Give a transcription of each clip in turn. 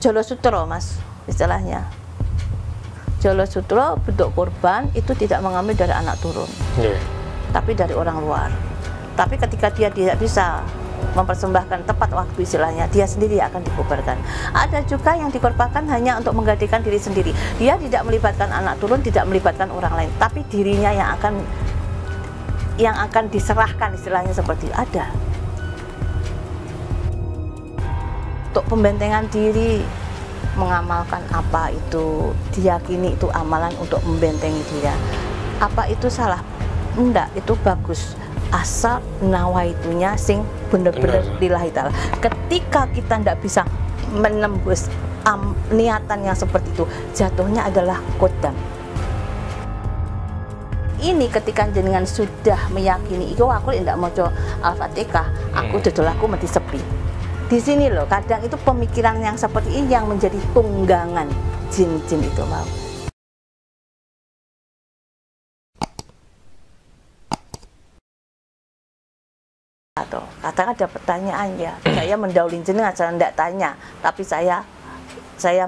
Jolo Sutro, Mas, istilahnya. Jolo Sutro bentuk kurban itu tidak mengambil dari anak turun, tapi dari orang luar. Tapi ketika dia tidak bisa mempersembahkan tepat waktu, istilahnya dia sendiri akan dikubarkan. Ada juga yang dikorbankan hanya untuk menggantikan diri sendiri. Dia tidak melibatkan anak turun, tidak melibatkan orang lain, tapi dirinya yang akan diserahkan, istilahnya seperti ada. Untuk pembentengan diri, mengamalkan apa itu, diyakini itu amalan untuk membentengi dia. Apa itu salah? Enggak, itu bagus. Asal nawaitunya sing bener-bener lillahi ta'ala. Ketika kita enggak bisa menembus niatan yang seperti itu, jatuhnya adalah kodam. Ini ketika jenengan sudah meyakini, itu aku tidak mau coba Al-Fatihah, aku dodol aku mati sepi. Di sini loh, kadang itu pemikiran yang seperti ini yang menjadi tunggangan jin-jin itu mau. Atau katakan ada pertanyaan ya, saya mendaulin jenengan, saya tidak tanya, tapi saya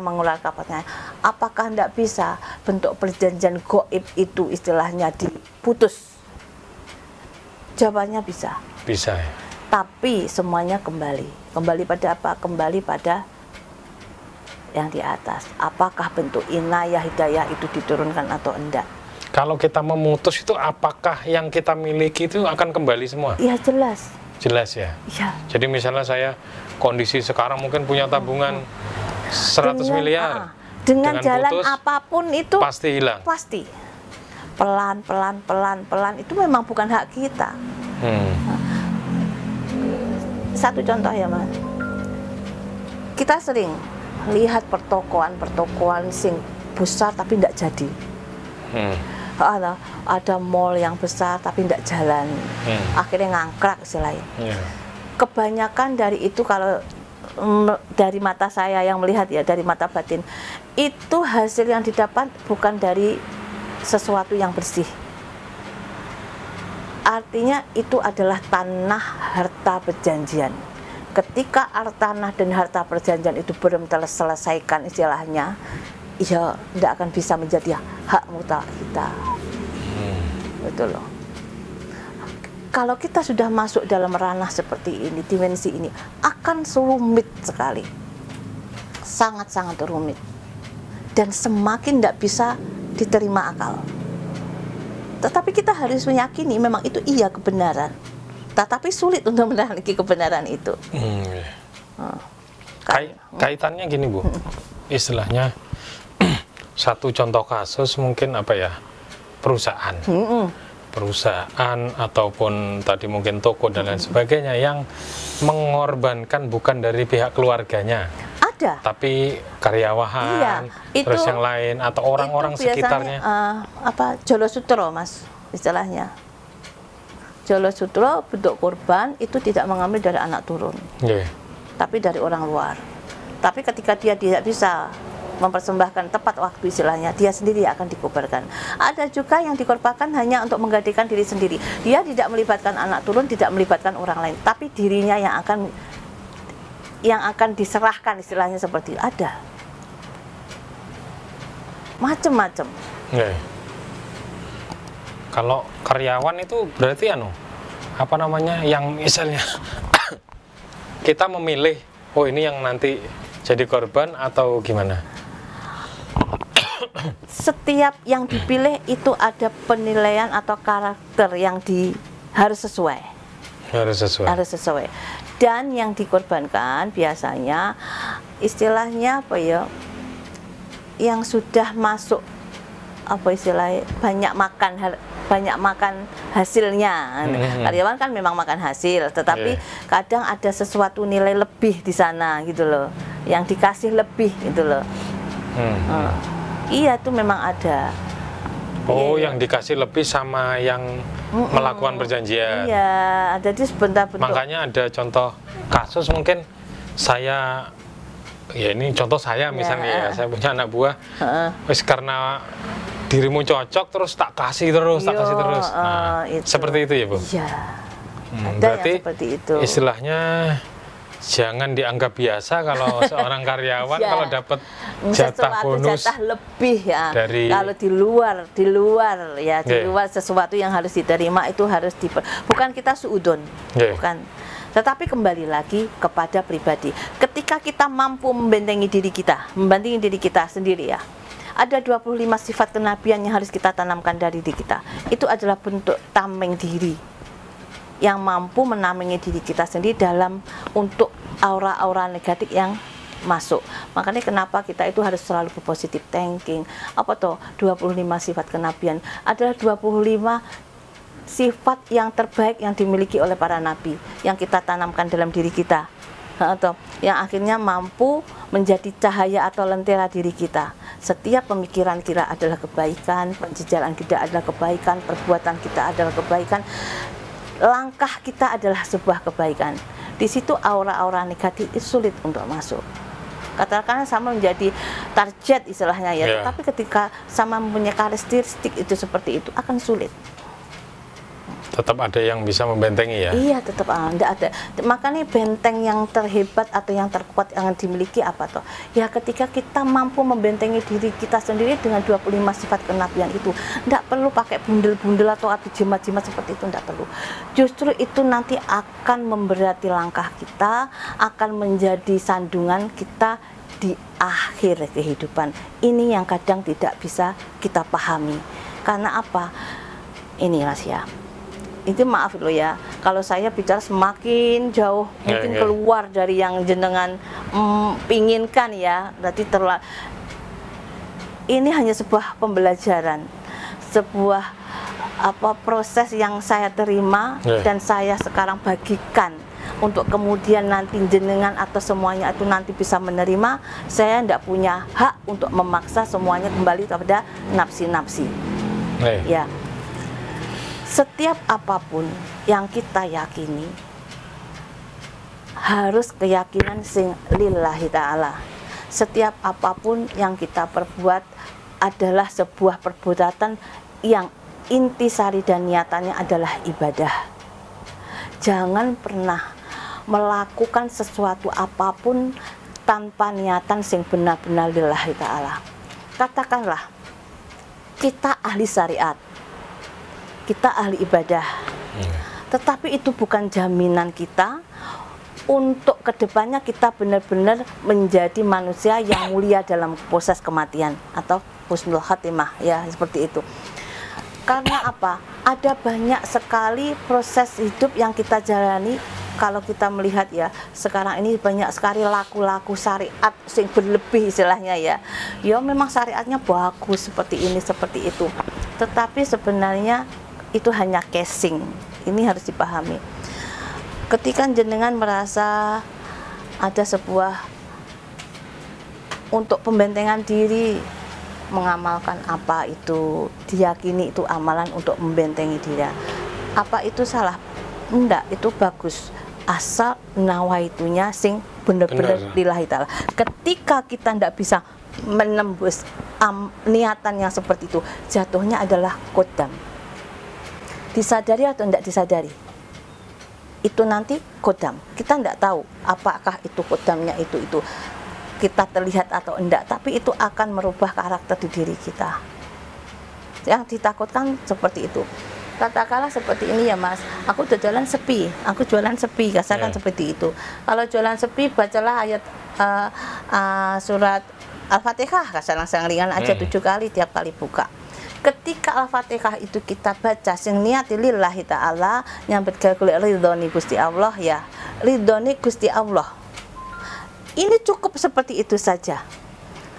mengeluarkan pertanyaan, apakah tidak bisa bentuk perjanjian goib itu istilahnya diputus? Jawabannya bisa. Bisa ya. Tapi semuanya kembali pada apa? Kembali pada yang di atas. Apakah bentuk inayah hidayah itu diturunkan atau enggak? Kalau kita memutus itu, apakah yang kita miliki itu akan kembali semua? Iya, jelas. Jelas ya? Iya. Jadi misalnya saya kondisi sekarang mungkin punya tabungan 100 miliar. Dengan jalan putus, apapun itu pasti hilang. Pasti. Pelan itu memang bukan hak kita. Satu contoh ya, Mas. Kita sering lihat pertokoan sing besar tapi tidak jadi. Ada mall yang besar tapi tidak jalan. Akhirnya ngangkrak istilahnya. Kebanyakan dari itu, kalau dari mata saya yang melihat ya, dari mata batin, itu hasil yang didapat bukan dari sesuatu yang bersih. Artinya itu adalah tanah harta perjanjian. Ketika tanah dan harta perjanjian itu belum terselesaikan istilahnya, ya tidak akan bisa menjadi hak mutlak kita. Betul loh. Kalau kita sudah masuk dalam ranah seperti ini, dimensi ini, akan rumit sekali. Sangat-sangat rumit. Dan semakin tidak bisa diterima akal. Tetapi kita harus meyakini memang itu iya kebenaran. Tetapi sulit untuk memiliki kebenaran itu. Kaitannya gini Bu, istilahnya satu contoh kasus mungkin apa ya, perusahaan. Perusahaan ataupun tadi mungkin toko dan lain sebagainya yang mengorbankan bukan dari pihak keluarganya. Ada. Tapi karyawan, terus yang lain atau orang-orang sekitarnya. Jolo Sutro, Mas, istilahnya. Jolo Sutro bentuk kurban itu tidak mengambil dari anak turun, tapi dari orang luar. Tapi ketika dia tidak bisa mempersembahkan tepat waktu, istilahnya dia sendiri akan dikubarkan. Ada juga yang dikorbankan hanya untuk menggantikan diri sendiri. Dia tidak melibatkan anak turun, tidak melibatkan orang lain, tapi dirinya yang akan diserahkan, istilahnya seperti ada. Macem-macem. Kalau karyawan itu berarti apa namanya, yang misalnya kita memilih, oh ini yang nanti jadi korban atau gimana? Setiap yang dipilih itu ada penilaian atau karakter yang harus sesuai. Harus sesuai. Dan yang dikorbankan biasanya istilahnya apa ya, yang sudah masuk apa istilahnya, banyak makan hasilnya. Karyawan kan memang makan hasil, tetapi kadang ada sesuatu nilai lebih di sana gitu loh, yang dikasih lebih gitu loh. Iya, itu memang ada. Yang dikasih lebih sama yang melakukan perjanjian. Iya, jadi sebentar bentuk. Makanya ada contoh kasus mungkin saya, ya ini contoh saya misalnya ya, saya punya anak buah, wis karena dirimu cocok terus tak kasih terus. Nah, seperti itu ya Bu? Iya. Berarti seperti itu. Istilahnya jangan dianggap biasa kalau seorang karyawan Ya. kalau dapat jatah Sesuatu bonus jatah lebih ya. dari- Kalau di luar ya, di Yeah. luar sesuatu yang harus diterima itu harus bukan kita suudon, Yeah. bukan. Tetapi kembali lagi kepada pribadi. Ketika kita mampu membentengi diri kita, membandingi diri kita sendiri ya. Ada 25 sifat kenabian yang harus kita tanamkan dari diri kita. Itu adalah bentuk tameng diri yang mampu menamengi diri kita sendiri dalam untuk aura-aura negatif yang masuk. Makanya kenapa kita itu harus selalu berpositif thinking. Apa toh 25 sifat kenabian adalah 25 sifat yang terbaik yang dimiliki oleh para nabi yang kita tanamkan dalam diri kita, atau yang akhirnya mampu menjadi cahaya atau lentera diri kita. Setiap pemikiran kita adalah kebaikan, penjejalan kita adalah kebaikan, perbuatan kita adalah kebaikan, langkah kita adalah sebuah kebaikan. Di situ aura-aura negatif itu sulit untuk masuk. Katakan sama menjadi target istilahnya ya, Yeah. tapi ketika sama mempunyai karakteristik itu seperti itu akan sulit. tetap ada yang bisa membentengi ya. Iya, tetap enggak ada. Makanya benteng yang terhebat atau yang terkuat yang dimiliki apa toh? Ya ketika kita mampu membentengi diri kita sendiri dengan 25 sifat kenabian itu. Enggak perlu pakai bundel-bundel atau jimat-jimat seperti itu, enggak perlu. Justru itu nanti akan memberati langkah kita, akan menjadi sandungan kita di akhir kehidupan. Ini yang kadang tidak bisa kita pahami. Karena apa? Ini rahasia. Itu maaf loh ya, kalau saya bicara semakin jauh mungkin keluar dari yang jenengan pinginkan ya, berarti ini hanya sebuah pembelajaran, sebuah proses yang saya terima dan saya sekarang bagikan untuk kemudian nanti jenengan atau semuanya itu nanti bisa menerima. Saya tidak punya hak untuk memaksa semuanya kembali kepada nafsi-nafsi. Ya. Setiap apapun yang kita yakini harus keyakinan sing lillahi ta'ala. Setiap apapun yang kita perbuat adalah sebuah perbuatan yang intisari dan niatannya adalah ibadah. Jangan pernah melakukan sesuatu apapun tanpa niatan sing benar-benar lillahi ta'ala. Katakanlah kita ahli syariat, kita ahli ibadah, tetapi itu bukan jaminan kita untuk kedepannya kita benar-benar menjadi manusia yang mulia dalam proses kematian atau husnul khatimah ya, seperti itu. Karena apa? Ada banyak sekali proses hidup yang kita jalani. Kalau kita melihat ya, sekarang ini banyak sekali laku-laku syariat sing berlebih istilahnya ya. Ya memang syariatnya bagus seperti ini seperti itu, tetapi sebenarnya itu hanya casing. Ini harus dipahami. Ketika jenengan merasa ada sebuah untuk pembentengan diri, mengamalkan apa itu, diyakini itu amalan untuk membentengi diri, apa itu salah? Enggak, itu bagus. Asal nawaitunya sing bener-bener lillahi ta'ala. Ketika kita tidak bisa menembus niatan yang seperti itu, jatuhnya adalah kodam. Disadari atau tidak disadari, itu nanti kodam. Kita tidak tahu apakah itu kodamnya itu kita terlihat atau enggak, tapi itu akan merubah karakter di diri kita. Yang ditakutkan seperti itu. Katakanlah seperti ini ya Mas, aku jualan sepi, katakan seperti itu. Kalau jualan sepi, bacalah ayat surat Al-Fatihah, kasar-kasar ringan aja 7 kali tiap kali buka. Ketika Al-Fatihah itu kita baca sing niati lillahi ta'ala, nyambet kulit ridhoni Gusti Allah ya, ridhoni Gusti Allah. Ini cukup seperti itu saja.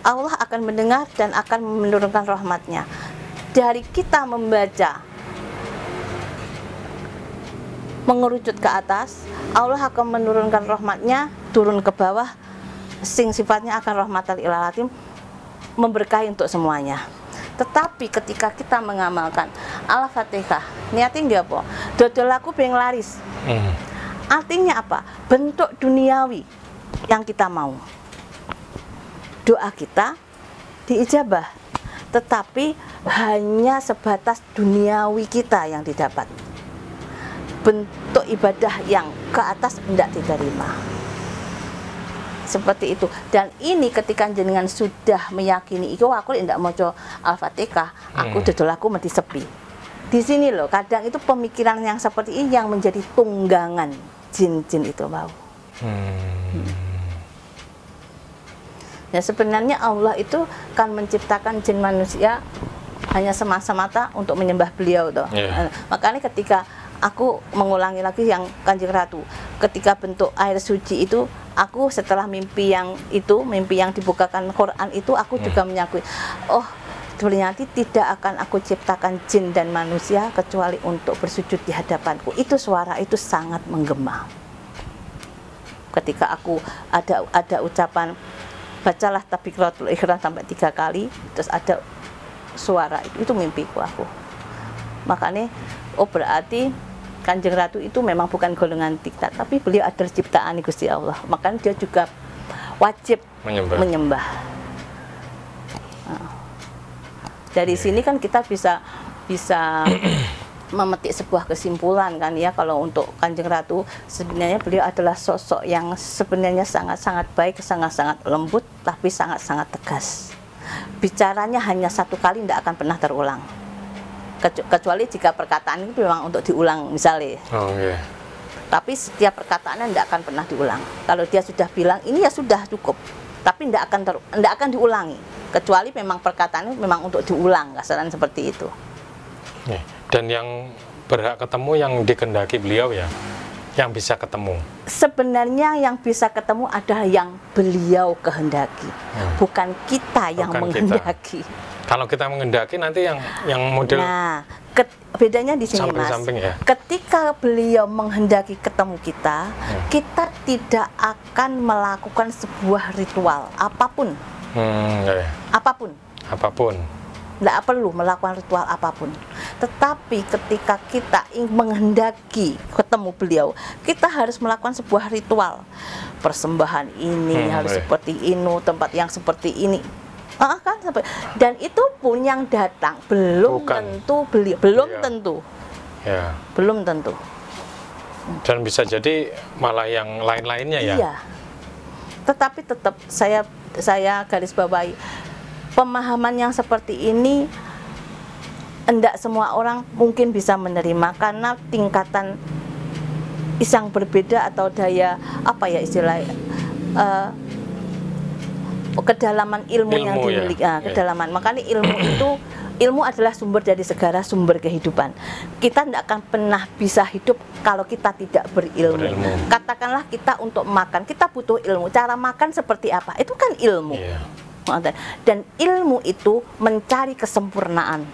Allah akan mendengar dan akan menurunkan rahmatnya. Dari kita membaca mengerucut ke atas, Allah akan menurunkan rahmatnya turun ke bawah, sing sifatnya akan rahmatan lil alamin, memberkahi untuk semuanya. Tetapi ketika kita mengamalkan Al-Fatihah, niatin dia apa? Dodol aku pengen laris. Artinya apa? Bentuk duniawi yang kita mau. Doa kita diijabah, tetapi hanya sebatas duniawi kita yang didapat. Bentuk ibadah yang ke atas tidak diterima. seperti itu. Dan ini ketika jenengan sudah meyakini iku aku tidak mau Al-Fatihah, aku dodol aku mati sepi. Di sini loh, kadang itu pemikiran yang seperti ini yang menjadi tunggangan jin-jin itu mau. Ya sebenarnya Allah itu kan menciptakan jin manusia hanya semata-mata untuk menyembah beliau toh. Makanya ketika aku mengulangi lagi yang Kanjeng Ratu, ketika bentuk air suci itu, aku setelah mimpi yang dibukakan Quran itu, aku juga menyakui, oh ternyata tidak akan aku ciptakan jin dan manusia kecuali untuk bersujud di hadapanku. Itu suara itu sangat menggema. Ketika aku ada ucapan bacalah Takbiratul Ihram sampai 3 kali, terus ada suara itu mimpiku aku. Makanya oh berarti Kanjeng Ratu itu memang bukan golongan diktat, tapi beliau adalah ciptaan Gusti Allah. Makanya dia juga wajib menyembah. Nah, dari sini kan kita bisa memetik sebuah kesimpulan kan ya, kalau untuk Kanjeng Ratu sebenarnya beliau adalah sosok yang sebenarnya sangat-sangat baik, sangat-sangat lembut, tapi sangat-sangat tegas. Bicaranya hanya 1 kali, tidak akan pernah terulang. Kecuali jika perkataan itu memang untuk diulang misalnya. Tapi setiap perkataannya tidak akan pernah diulang. Kalau dia sudah bilang ini ya sudah cukup, tapi tidak akan diulangi. Kecuali memang perkataannya memang untuk diulang, kasaran seperti itu. Dan yang berhak ketemu yang dikehendaki beliau ya, yang bisa ketemu. Sebenarnya yang bisa ketemu adalah yang beliau kehendaki, bukan kita yang menghendaki. Kalau kita menghendaki nanti yang model. Nah, bedanya di sini Mas. Ya? Ketika beliau menghendaki ketemu kita, kita tidak akan melakukan sebuah ritual apapun. Apapun. Tidak perlu melakukan ritual apapun. Tetapi ketika kita menghendaki ketemu beliau, kita harus melakukan sebuah ritual. Persembahan ini harus seperti ini, tempat yang seperti ini. Kan dan itu pun yang datang belum tentu beliau, belum tentu. Dan bisa jadi malah yang lain-lainnya ya. Iya. Tetapi tetap saya garis bawahi, pemahaman yang seperti ini enggak semua orang mungkin bisa menerima karena tingkatan yang berbeda atau daya apa ya istilahnya, kedalaman ilmu yang dimiliki, kedalaman. Makanya ilmu adalah sumber dari segala sumber kehidupan. Kita tidak akan pernah bisa hidup kalau kita tidak berilmu. Katakanlah kita untuk makan, kita butuh ilmu. Cara makan seperti apa? Itu kan ilmu. Dan ilmu itu mencari kesempurnaan.